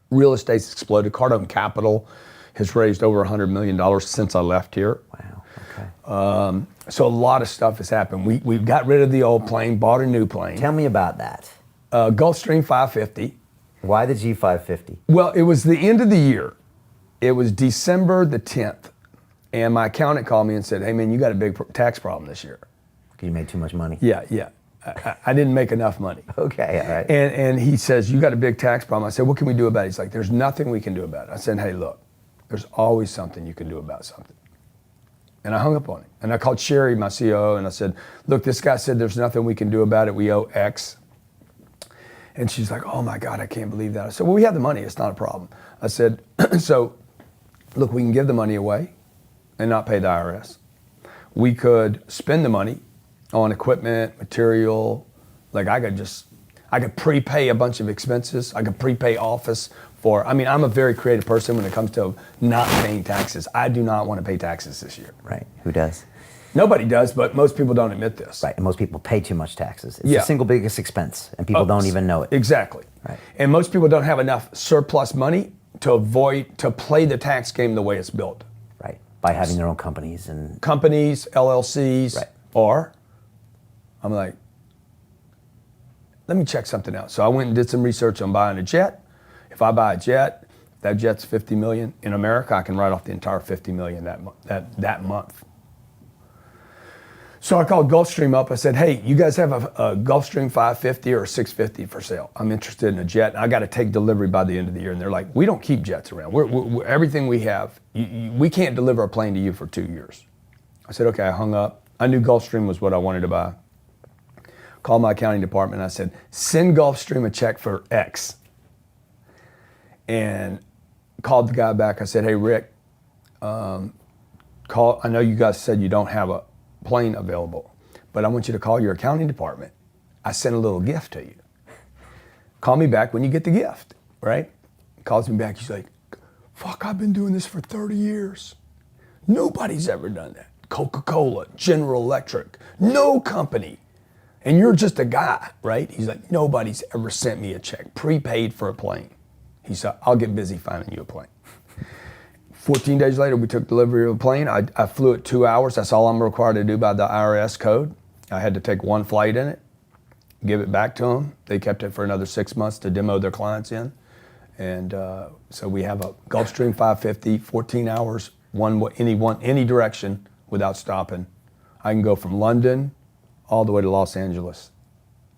Real estate's exploded. Cardone Capital has raised over $100 million since I left here. Wow, okay. So a lot of stuff has happened. We got rid of the old plane, bought a new plane. Tell me about that. Gulfstream 550. Why the G550? Well, it was the end of the year. It was December the 10th. And my accountant called me and said, hey man, you got a big tax problem this year. Because you made too much money. Yeah. I didn't make enough money. Okay, all right. And he says, you got a big tax problem. I said, what can we do about it? He's like, there's nothing we can do about it. I said, hey, look, there's always something you can do about something. And I hung up on him. And I called Sherry, my COO, and I said, look, this guy said there's nothing we can do about it. We owe X. And she's like, oh my God, I can't believe that. I said, well, we have the money. It's not a problem. I said, so look, we can give the money away and not pay the IRS. We could spend the money on equipment, material. Like I could prepay a bunch of expenses. I could prepay office I'm a very creative person when it comes to not paying taxes. I do not want to pay taxes this year. Right, who does? Nobody does, but most people don't admit this. Right, and most people pay too much taxes. It's the single biggest expense, and people don't even know it. Exactly. Right. And most people don't have enough surplus money to play the tax game the way it's built. Right, by having their own companies and... Companies, LLCs, right. Or I'm like, let me check something out. So I went and did some research on buying a jet. If I buy a jet, that jet's $50 million. In America, I can write off the entire $50 million that month. So I called Gulfstream up. I said, hey, you guys have a Gulfstream 550 or a 650 for sale. I'm interested in a jet. I got to take delivery by the end of the year. And they're like, we don't keep jets around. We're everything we have, we can't deliver a plane to you for 2 years. I said, okay, I hung up. I knew Gulfstream was what I wanted to buy. Called my accounting department. I said, send Gulfstream a check for X. And called the guy back. I said, hey, Rick, I know you guys said you don't have a plane available, but I want you to call your accounting department. I sent a little gift to you. Call me back when you get the gift, right? Calls me back. He's like, fuck, I've been doing this for 30 years. Nobody's ever done that. Coca-Cola, General Electric, no company. And you're just a guy, right? He's like, nobody's ever sent me a check prepaid for a plane. He said, I'll get busy finding you a plane. 14 days later, we took delivery of a plane. I flew it 2 hours. That's all I'm required to do by the IRS code. I had to take one flight in it, give it back to them. They kept it for another 6 months to demo their clients in. And so we have a Gulfstream 550, 14 hours, any direction without stopping. I can go from London all the way to Los Angeles,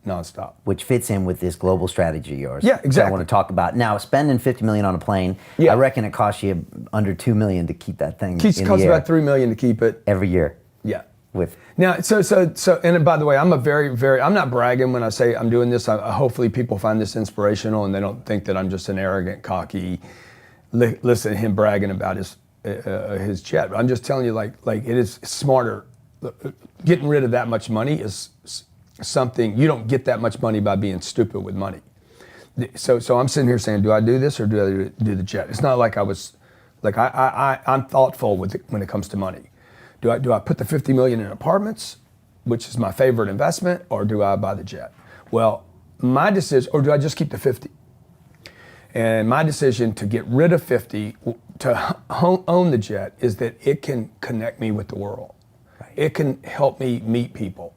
nonstop. Which fits in with this global strategy of yours. Yeah, exactly. I want to talk about. Now, spending $50 million on a plane, I reckon it costs you under $2 million to keep that thing in the air. It costs about $3 million to keep it. Every year. Yeah. With Now, and by the way, I'm I'm not bragging when I say I'm doing this. Hopefully people find this inspirational and they don't think that I'm just an arrogant, cocky, listen to him bragging about his jet. I'm just telling you, like it is smarter. Getting rid of that much money is something, you don't get that much money by being stupid with money. So I'm sitting here saying, do I do this or do I do the jet? It's not like I'm thoughtful with it when it comes to money. Do I put the $50 million in apartments, which is my favorite investment, or do I buy the jet? Well, my decision, or do I just keep the 50? And my decision to get rid of 50, to own the jet, is that it can connect me with the world. It can help me meet people.